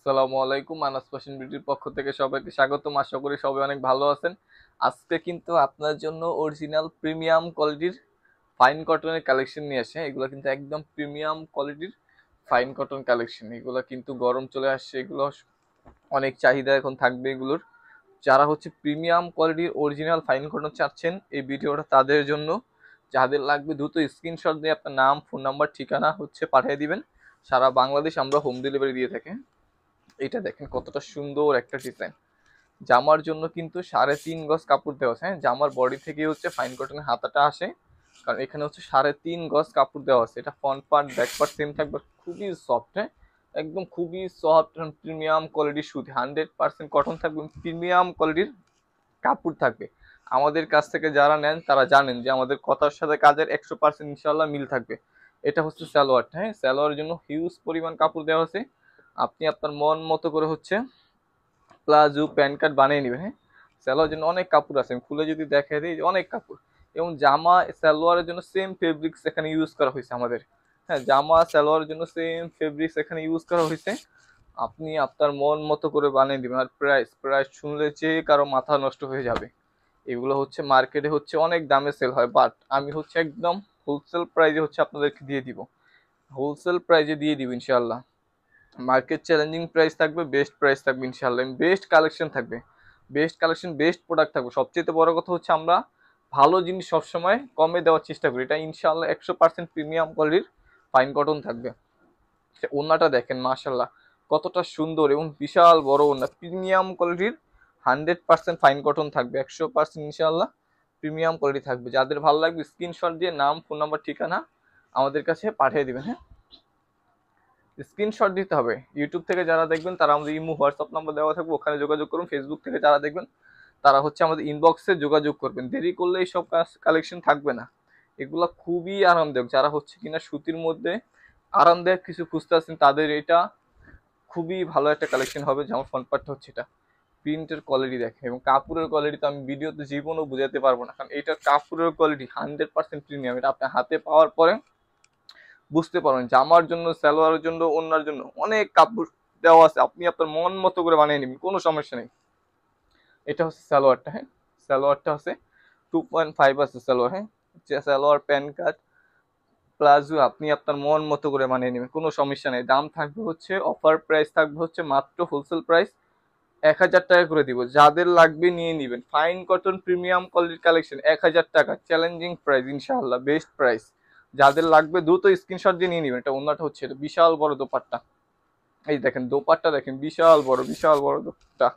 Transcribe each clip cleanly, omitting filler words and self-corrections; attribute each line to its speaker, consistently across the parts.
Speaker 1: আসসালামু আলাইকুম। আনাস ফ্যাশন বিউটির পক্ষ থেকে সবাইকে স্বাগতম। আশা করি সবাই অনেক ভালো আছেন। আজকে কিন্তু আপনার জন্য অরিজিনাল প্রিমিয়াম কোয়ালিটির ফাইন কটনের কালেকশন নিয়ে আসে। এগুলো কিন্তু একদম প্রিমিয়াম কোয়ালিটির ফাইন কটন কালেকশন। এগুলো কিন্তু গরম চলে আসছে, এগুলো অনেক চাহিদা এখন থাকবে এগুলোর। যারা হচ্ছে প্রিমিয়াম কোয়ালিটির অরিজিনাল ফাইন কটন চাচ্ছেন, এই ভিডিওটা তাদের জন্য। যাদের লাগবে দ্রুত স্ক্রিনশট দিয়ে আপনার নাম, ফোন নাম্বার, ঠিকানা হচ্ছে পাঠিয়ে দিবেন। সারা বাংলাদেশ আমরা হোম ডেলিভারি দিয়ে থাকি। এটা দেখেন কতটা সুন্দর একটা ডিজাইন। জামার জন্য কিন্তু 3.5 গজ কাপড় দেওয়া আছে। হ্যাঁ, জামার বডি থেকে হচ্ছে ফাইন কটনের হাতাটা আসে, কারণ এখানে হচ্ছে 3.5 গজ কাপড় দেওয়া আছে। এটা front part back part same থাকবে, খুবই সফট। হ্যাঁ, একদম খুবই সফট, প্রিমিয়াম কোয়ালিটির সুতি, 100% কটন থাকবে, প্রিমিয়াম কোয়ালিটির কাপড় থাকবে। আমাদের কাছ থেকে যারা নেন তারা জানেন যে আমাদের কথার সাথে কাজের 100% ইনশাল্লাহ মিল থাকবে। এটা হচ্ছে সালোয়ারটা। হ্যাঁ, সালোয়ারের জন্য হিউজ পরিমাণ কাপড় দেওয়া আছে। আপনি আপনার মন মতো করে হচ্ছে প্লাজো প্যান্ট কার্ড বানিয়ে নেবেন। হ্যাঁ, সালোয়ারের জন্য অনেক কাপড় আছে, আমি খুলে যদি দেখাই দিই অনেক কাপড়। এবং জামা সালোয়ারের জন্য সেম ফেব্রিক্স এখানে ইউজ করা হয়েছে আমাদের। হ্যাঁ, জামা সালোয়ারের জন্য সেম ফেব্রিক্স এখানে ইউজ করা হয়েছে। আপনি আপনার মন মতো করে বানিয়ে দিবেন। আর প্রাইস প্রাইস শুনলে যে কারো মাথা নষ্ট হয়ে যাবে। এগুলো হচ্ছে মার্কেটে হচ্ছে অনেক দামে সেল হয়, বাট আমি হচ্ছে একদম হোলসেল প্রাইজে হচ্ছে আপনাদেরকে দিয়ে দিব। হোলসেল প্রাইজে দিয়ে দিব ইনশাল্লাহ। মার্কেট চ্যালেঞ্জিং প্রাইস থাকবে, বেস্ট প্রাইস থাকবে ইনশাল্লাহ, বেস্ট কালেকশন থাকবে। বেস্ট কালেকশন, বেস্ট প্রোডাক্ট থাকবে। সবচেয়ে বড় কথা হচ্ছে আমরা ভালো জিনিস সবসময় কমে দেওয়ার চেষ্টা করি। এটা ইনশাল্লাহ 100% প্রিমিয়াম কোয়ালিটির ফাইন কটন থাকবে। ওড়নাটা দেখেন মাশাল্লাহ কতটা সুন্দর এবং বিশাল বড় ওড়না, প্রিমিয়াম কোয়ালিটির 100% ফাইন কটন থাকবে, 100% ইনশাল্লাহ প্রিমিয়াম কোয়ালিটি থাকবে। যাদের ভালো লাগবে স্ক্রিনশট দিয়ে নাম, ফোন নাম্বার, ঠিকানা আমাদের কাছে পাঠিয়ে দিবেন। হ্যাঁ, স্ক্রিনশট দিতে হবে। ইউটিউব থেকে যারা দেখবেন তারা আমাদের ইমো হোয়াটসঅ্যাপ নাম্বার দেওয়া থাকবে, ওখানে যোগাযোগ করুন। ফেসবুক থেকে যারা দেখবেন তারা হচ্ছে আমাদের ইনবক্সে যোগাযোগ করবেন। দেরি করলে এইসব কালেকশন থাকবে না। এগুলা খুবই আরামদায়ক। যারা হচ্ছে কিনা সুতির মধ্যে আরামদায়ক কিছু খুঁজতে আছেন তাদের এটা খুবই ভালো একটা কালেকশন হবে। যেমন ফ্রন্ট পার্টটা হচ্ছে এটা, প্রিন্টের কোয়ালিটি দেখে এবং কাপড়ের কোয়ালিটি তো আমি ভিডিওতে জীবনও বুঝাতে পারবো না, কারণ এটা কাপড়ের কোয়ালিটি 100% প্রিমিয়াম। এটা আপনার হাতে পাওয়ার পরে বুঝতে পারবেন। জামার জন্য, সালোয়ারের জন্য, ওড়নার জন্য অনেক কাপড় দেওয়া আছে, আপনি আপনার মন মতো করে বানিয়ে নেবেন, কোনো সমস্যা নেই। এটা হচ্ছে সালোয়ারটা। হ্যাঁ, সালোয়ারটা হচ্ছে 2.5 আছে সালোয়ার। হ্যাঁ, সালোয়ার প্যান্ট কাট প্লাজো আপনি আপনার মন মতো করে বানিয়ে নেবেন, কোনো সমস্যা নেই। দাম থাকবে হচ্ছে, অফার প্রাইস থাকবে হচ্ছে মাত্র হোলসেল প্রাইস 1,000 টাকা করে দিব। যাদের লাগবে নিয়ে নেবেন। ফাইন কটন প্রিমিয়াম কোয়ালিটির কালেকশন 1,000 টাকা, চ্যালেঞ্জিং প্রাইস ইনশাআল্লাহ, বেস্ট প্রাইস। যাদের লাগবে দ্রুত স্ক্রিনশট দিয়ে নিয়ে নেবেন। এটা ওনাটা হচ্ছে, এটা বিশাল বড় দোপাট্টা। এই দেখেন দোপাট্টা দেখেন, বিশাল বড় বিশাল বড় দোপাট্টা।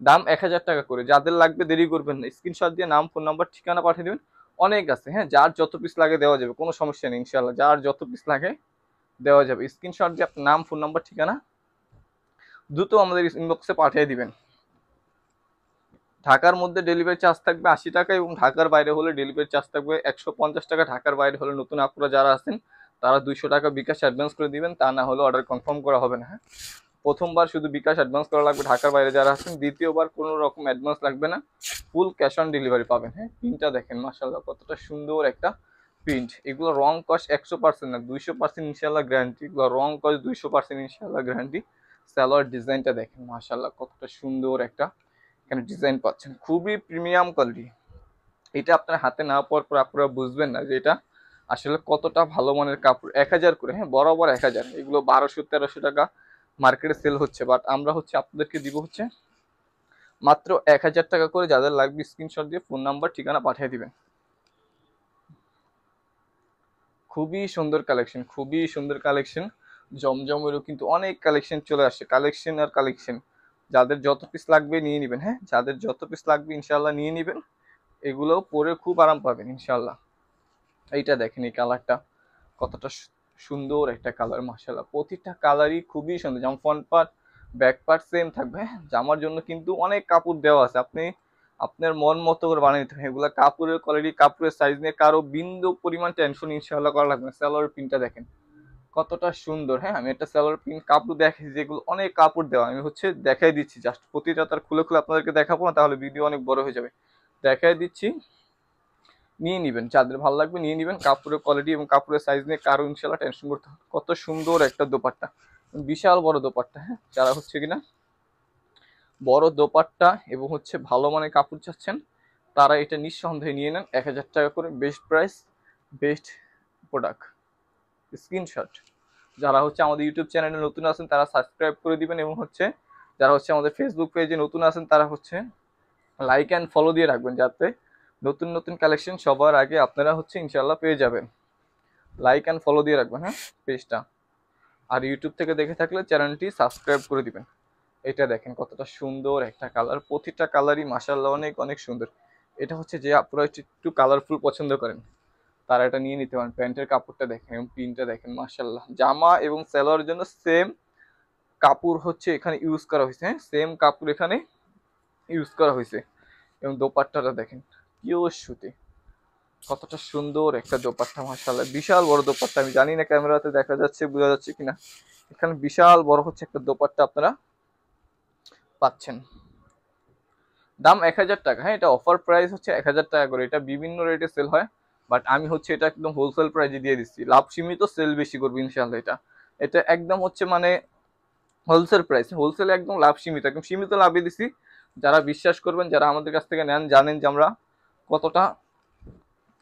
Speaker 1: দাম 1,000 টাকা করে। যাদের লাগবে দেরি করবেন না, স্ক্রিনশট দিয়ে নাম, ফোন নাম্বার, ঠিকানা পাঠিয়ে দেবেন। অনেক আছে। হ্যাঁ, যার যত পিস লাগে দেওয়া যাবে, কোনো সমস্যা নেই ইনশাআল্লাহ। যার যত পিস লাগে দেওয়া যাবে। স্ক্রিনশট দিয়ে আপনার নাম, ফোন নাম্বার, ঠিকানা দ্রুত আমাদের ইনবক্সে পাঠিয়ে দিবেন। ঢাকার মধ্যে ডেলিভারি চার্জ থাকবে 80 টাকা, এবং ঢাকার বাইরে হলে ডেলিভারি চার্জ থাকবে 150 টাকা। ঢাকার বাইরে হলে নতুন আপুরা যারা আছেন তারা 200 টাকা বিকাশ অ্যাডভান্স করে দিবেন, তা না হলে অর্ডার কনফার্ম করা হবে না। হ্যাঁ, প্রথমবার শুধু বিকাশ অ্যাডভান্স করা লাগবে ঢাকার বাইরে যারা আছেন, দ্বিতীয়বার কোনো রকম অ্যাডভান্স লাগবে না, ফুল ক্যাশ অন ডেলিভারি পাবেন। হ্যাঁ, প্রিন্টটা দেখেন মাশাআল্লাহ কতটা সুন্দর একটা প্রিন্ট। এগুলো রং কস 100% না, 200% ইনশাআল্লাহ গ্যারান্টি। এগুলো রং কস 200% ইনশাআল্লাহ গ্যারান্টি। সালোয়ার ডিজাইনটা দেখেন মাশাআল্লাহ কতটা সুন্দর একটা এখানে ডিজাইন পাচ্ছেন, খুবই প্রিমিয়াম কোয়ালিটি। এটা আপনার হাতে না পাওয়ার পর আপনারা বুঝবেন না যে এটা আসলে কতটা ভালো মানের কাপড়। 1,000 করে, হ্যাঁ, বরাবর 1,000। এগুলো 1200-1300 টাকা মার্কেটে সেল হচ্ছে, বাট আমরা হচ্ছে আপনাদেরকে দিব হচ্ছে মাত্র 1,000 টাকা করে। যাদের লাগবে স্ক্রিনশট দিয়ে ফোন নাম্বার, ঠিকানা পাঠিয়ে দিবেন। খুবই সুন্দর কালেকশন, খুবই সুন্দর কালেকশন। জমজমেরও কিন্তু অনেক কালেকশন চলে আসছে, কালেকশন আর কালেকশন। যাদের যত পিস লাগবে নিয়ে নেবেন। হ্যাঁ, যাদের যত পিস লাগবে ইনশাল্লাহ নিয়ে নেবেন। এগুলো পরে খুব আরাম পাবেন ইনশাল্লাহ। এইটা দেখেন এই কালারটা কতটা সুন্দর একটা কালার মাশাআল্লাহ। প্রতিটা কালারই খুবই সুন্দর। যেমন front part back part same থাকবে। হ্যাঁ, জামার জন্য কিন্তু অনেক কাপড় দেওয়া আছে, আপনি আপনার মন মতো করে বানিয়ে নিতে হবে। এগুলো কাপড়ের কোয়ালিটি, কাপড়ের সাইজ নিয়ে কারো বিন্দু পরিমাণ টেনশন ইনশাআল্লাহ করা লাগবে না। সালোয়ার প্রিন্টটা দেখেন কতটা সুন্দর। হ্যাঁ, আমি একটা সালোয়ার প্রিন্ট কাপড় দেখেছি, যেগুলো অনেক কাপড় দেওয়া, আমি হচ্ছে দেখাই দিচ্ছি জাস্ট। প্রতিটা তার খুলে খুলে আপনাদেরকে দেখাবো না, তাহলে ভিডিও অনেক বড় হয়ে যাবে। দেখাই দিচ্ছি, নিয়ে নিবেন। যাদের ভালো লাগবে নিয়ে নিবেন। কাপড়ের কোয়ালিটি এবং কাপড়ের সাইজ নিয়ে কারো ইনশাল্লাহ টেনশন করতে হবে। কত সুন্দর একটা দোপাট্টা। বিশাল বড় দোপাট্টা, হ্যাঁ যারা হচ্ছে কিনা বড় দোপাট্টা এবং হচ্ছে ভালো মানের কাপড় চাচ্ছেন তারা এটা নিঃসন্দেহে নিয়ে নেন। 1000 টাকা করে best price, best product. Screenshot যারা হচ্ছে আমাদের ইউটিউব চ্যানেলে নতুন আছেন তারা সাবস্ক্রাইব করে দিবেন, এবং হচ্ছে যারা হচ্ছে আমাদের ফেসবুক পেজে নতুন আছেন তারা হচ্ছে লাইক অ্যান্ড ফলো দিয়ে রাখবেন, যাতে নতুন নতুন কালেকশন সবার আগে আপনারা হচ্ছে ইনশাল্লাহ পেয়ে যাবেন। লাইক অ্যান্ড ফলো দিয়ে রাখবেন হ্যাঁ পেজটা, আর ইউটিউব থেকে দেখে থাকলে চ্যানেলটি সাবস্ক্রাইব করে দিবেন। এটা দেখেন কতটা সুন্দর একটা কালার, প্রতিটা কালারই মাশাআল্লাহ অনেক অনেক সুন্দর। এটা হচ্ছে যে আপনারা একটু কালারফুল পছন্দ করেন তারা এটা নিয়ে নিতে পারেন। প্যান্টের কাপড়টা দেখেন এবং প্রিন্টটা দেখেন মাশাআল্লাহ। জামা এবং সালোয়ারের জন্য সেম কাপড় হচ্ছে এখানে ইউজ করা হয়েছে, হ্যাঁ সেম কাপড় এখানে ইউজ করা হয়েছে। এবং দোপাট্টাটা দেখেন পিওর সুতি, কতটা সুন্দর একটা দোপাট্টা মাশাআল্লাহ। বিশাল বড় দোপাট্টা, আমি জানি না ক্যামেরাতে দেখা যাচ্ছে বোঝা যাচ্ছে কিনা, এখানে বিশাল বড় হচ্ছে একটা দোপাট্টা আপনারা পাচ্ছেন। দাম 1000 টাকা, হ্যাঁ এটা অফার প্রাইস হচ্ছে 1000 টাকা করে, এটা বিভিন্ন রেটে সেল হয়, বাট আমি হচ্ছে এটা একদম হোলসেল প্রাইসে দিয়ে দিচ্ছি। লাভ সীমিত, সেল বেশি করবো ইনশাআল্লাহ। এটা এটা একদম হচ্ছে মানে হোলসেল প্রাইস, হোলসেলে একদম লাভ সীমিত, একদম সীমিত লাভে দিছি। যারা বিশ্বাস করবেন, যারা আমাদের কাছ থেকে নেন, জানেন যে আমরা কতটা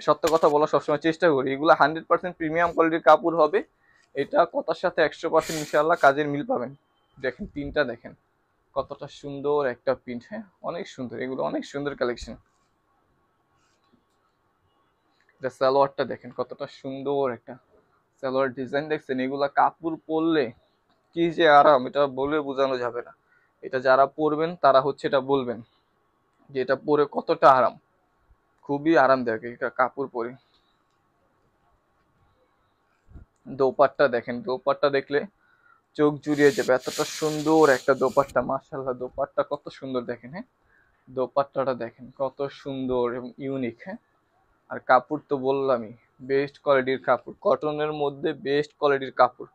Speaker 1: সত্য কথা বলা সবসময় চেষ্টা করি। এগুলো 100% প্রিমিয়াম কোয়ালিটির কাপড় হবে, এটা কথার সাথে 100% ইনশাআল্লাহ কাজের মিল পাবেন। দেখেন প্রিন্টটা দেখেন কতটা সুন্দর একটা প্রিন্ট, হ্যাঁ অনেক সুন্দর, এগুলো অনেক সুন্দর কালেকশন। এটা সালোয়ারটা দেখেন কতটা সুন্দর একটা সালোয়ার ডিজাইন, দেখছেন এগুলা কাপড় পরলে কি যে আরাম, এটা বলে বোঝানো যাবে না। এটা যারা পরবেন তারা হচ্ছে এটা বলবেন যে এটা পরে কতটা আরাম, খুবই আরামদায়ক এটা কাপড় পরে। দোপাট্টা দেখেন, দোপাট্টা দেখলে চোখ জুড়িয়ে যাবে, এতটা সুন্দর একটা দোপাট্টা মাশাআল্লাহ। দোপাট্টা কত সুন্দর দেখেন, হ্যাঁ দোপাট্টাটা দেখেন কত সুন্দর এবং ইউনিক, হ্যাঁ। আর কাপড় তো বললামই বেস্ট কোয়ালিটির কাপড়, কটনের মধ্যে বেস্ট কোয়ালিটির কাপড়।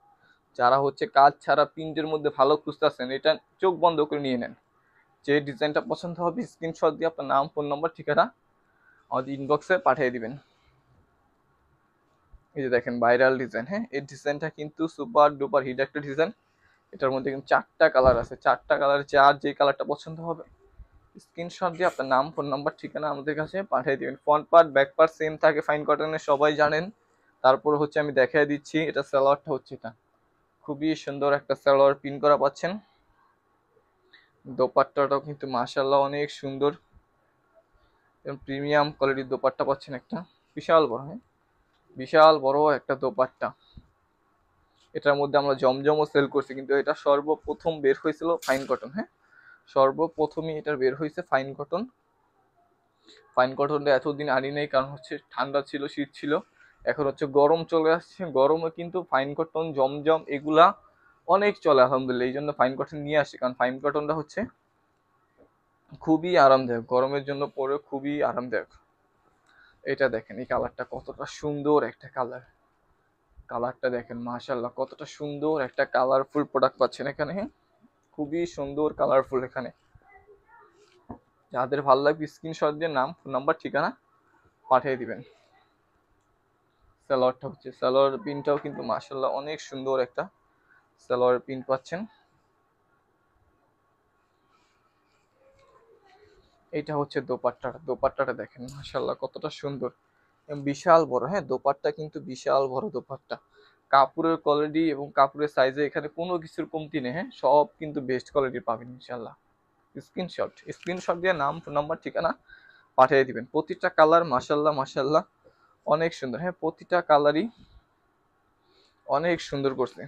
Speaker 1: যারা হচ্ছে কাজ ছাড়া প্রিন্টের মধ্যে ভালো খুঁজতেছেন, এটা চোখ বন্ধ করে নিয়ে নেন। যে ডিজাইনটা পছন্দ হবে স্ক্রিনশট দিয়ে আপনার নাম, ফোন নম্বর, ঠিকানা আমাদের ইনবক্সে পাঠিয়ে দিবেন। এই যে দেখেন ভাইরাল ডিজাইন, হ্যাঁ এই ডিজাইনটা কিন্তু সুপার ডুপার হিট একটা ডিজাইন। এটার মধ্যে কিন্তু 4টা কালার আছে, 4টা কালার, যার যে কালারটা পছন্দ হবে স্ক্রিনশট দিয়ে আপনার নাম, ফোন নাম্বার, ঠিকানা আমাদের কাছে পাঠিয়ে দিবেন। Front part back part same থাকে ফাইন কটনের, সবাই জানেন। তারপর হচ্ছে আমি দেখিয়ে দিচ্ছি, এটা সালোয়ারটা হচ্ছে এটা খুবই সুন্দর একটা সালোয়ার পিন করা পাচ্ছেন। দোপাট্টাটাও কিন্তু মাশাআল্লাহ অনেক সুন্দর এবং প্রিমিয়াম কোয়ালিটির দোপাট্টা পাচ্ছেন একটা বিশাল বড়, হ্যাঁ বিশাল বড় একটা দোপাট্টা। এটার মধ্যে আমরা জমজমও সেল করছি, কিন্তু এটা সর্বপ্রথম বের হয়েছিল ফাইন কটন, হ্যাঁ সর্বপ্রথমই এটা বের হয়েছে ফাইন কটন। ফাইন কটনটা এতদিন আনি নেই, কারণ হচ্ছে ঠান্ডা ছিল, শীত ছিল। এখন হচ্ছে গরম চলে আসছে, গরমে কিন্তু ফাইন কটন জমজম এগুলা অনেক চলে আলহামদুলিল্লাহ, এই জন্য ফাইন কটন নিয়ে আসি, কারণ ফাইন কটনটা হচ্ছে খুবই আরামদায়ক, গরমের জন্য পরে খুবই আরামদায়ক। এটা দেখেন এই কালারটা কতটা সুন্দর একটা কালার, কালারটা দেখেন মাশাআল্লাহ কতটা সুন্দর একটা কালারফুল প্রোডাক্ট পাচ্ছেন এখানে, খুবই সুন্দর কালারফুল। এখানে যাদের ভালো লাগবে স্ক্রিনশট দিয়ে নাম, ফোন নাম্বার, ঠিকানা পাঠিয়ে দিবেন। সালোয়ারটা হচ্ছে, সালোয়ার প্রিন্টটাও কিন্তু মাশাআল্লাহ অনেক সুন্দর একটা সালোয়ার প্রিন্ট পাচ্ছেন। এইটা হচ্ছে দোপাট্টাটা, দোপাট্টাটা দেখেন মাশাআল্লাহ কতটা সুন্দর এবং বিশাল বড়, হ্যাঁ দোপাট্টা কিন্তু বিশাল বড় দোপাট্টা। কাপড়ের কোয়ালিটি এবং কাপড়ের সাইজে এখানে কোনো কিছুর কমতি নেই, হ্যাঁ সব কিন্তু বেস্ট কোয়ালিটির পাবেন ইনশাআল্লাহ। স্ক্রিনশট, স্ক্রিনশট দিয়ে নাম, ফোন নাম্বার, ঠিকানা পাঠিয়ে দিবেন। প্রতিটা কালার মাশাআল্লাহ মাশাআল্লাহ অনেক সুন্দর, হ্যাঁ প্রতিটা কালারই অনেক সুন্দর করছে।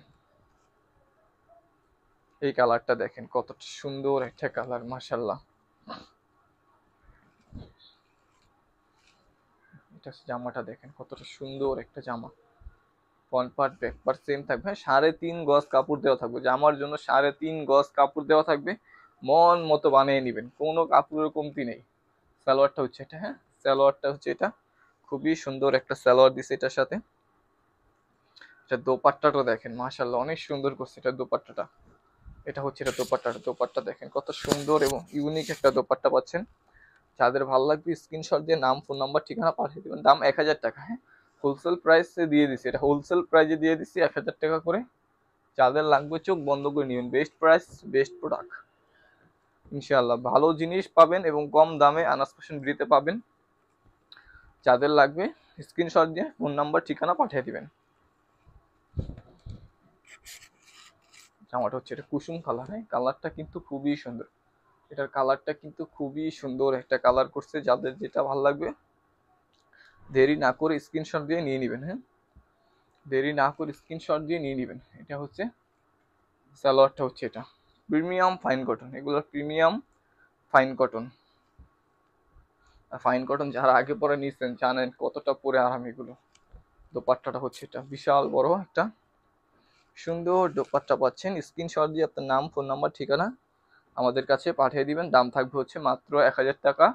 Speaker 1: এই কালারটা দেখেন কতটা সুন্দর একটা কালার মাশাআল্লাহ। এটা জামাটা দেখেন কতটা সুন্দর একটা জামা, front part back part same থাকবে, হ্যাঁ 3.5 গজ কাপড় দেওয়া থাকবে, জামার জন্য 3.5 গজ কাপড় দেওয়া থাকবে। মন মতো বানিয়ে নেবেন, কোনো কাপড়ের কমতি নেই। সালোয়ারটা হচ্ছে এটা, হ্যাঁ সালোয়ারটা হচ্ছে এটা খুবই সুন্দর একটা সালোয়ার দিছে এটার সাথে। এটা দোপাট্টাটা দেখেন মাশাআল্লাহ অনেক সুন্দর করছে এটা দোপাট্টাটা। এটা হচ্ছে এটা দোপাট্টাটা, দোপাট্টা দেখেন কত সুন্দর এবং ইউনিক একটা দোপাট্টা পাচ্ছেন। যাদের ভালো লাগবে স্ক্রিনশট দিয়ে নাম, ফোন নাম্বার, ঠিকানা পাঠিয়ে দেবেন। দাম 1000 টাকা, হ্যাঁ হোলসেল প্রাইসে দিয়ে দিছি, এটা হোলসেল প্রাইসে দিয়ে দিছি 1000 টাকা করে যাদের লাগবে চোখ বন্ধ করে নেবেন। বেস্ট প্রাইস, বেস্ট প্রোডাক্ট, ইনশাআল্লাহ ভালো জিনিস পাবেন এবং কম দামে আনাস ফ্যাশন বিডিতে পাবেন। যাদের লাগবে স্ক্রিনশট দিয়ে ফোন নাম্বার ঠিকানা পাঠিয়ে দিবেন। জামাটা হচ্ছে এটা কুসুম কালার, হ্যাঁ কালারটা কিন্তু খুবই সুন্দর, এটার কালারটা কিন্তু খুবই সুন্দর একটা কালার করছে। যাদের যেটা ভালো লাগবে দেরি না করে স্ক্রিনশট দিয়ে নিয়ে নেবেন। হ্যাঁ দেরি না করে স্ক্রিনশট দিয়ে নিয়ে নেবেন। এটা হচ্ছে সালোয়ারটা, হচ্ছে এটা প্রিমিয়াম ফাইন কটন, এগুলো premium fine cotton. Fine cotton যারা আগে পরে নিয়েছেন জানেন কতটা পরে আরাম এগুলো। দোপাট্টাটা হচ্ছে এটা বিশাল বড় একটা সুন্দর দোপাট্টা পাচ্ছেন। স্ক্রিনশট দিয়ে আপনার নাম, ফোন নাম্বার, ঠিকানা আমাদের কাছে পাঠিয়ে দিবেন। দাম থাকবে হচ্ছে মাত্র 1000 টাকা।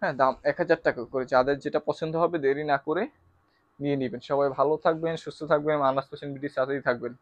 Speaker 1: হ্যাঁ দাম 1000 টাকা করে। যাদের যেটা পছন্দ হবে দেরি না করে নিয়ে নেবেন। সবাই ভালো থাকবেন, সুস্থ থাকবেন, আনাস ফ্যাশন বিডির সাথেই থাকবেন।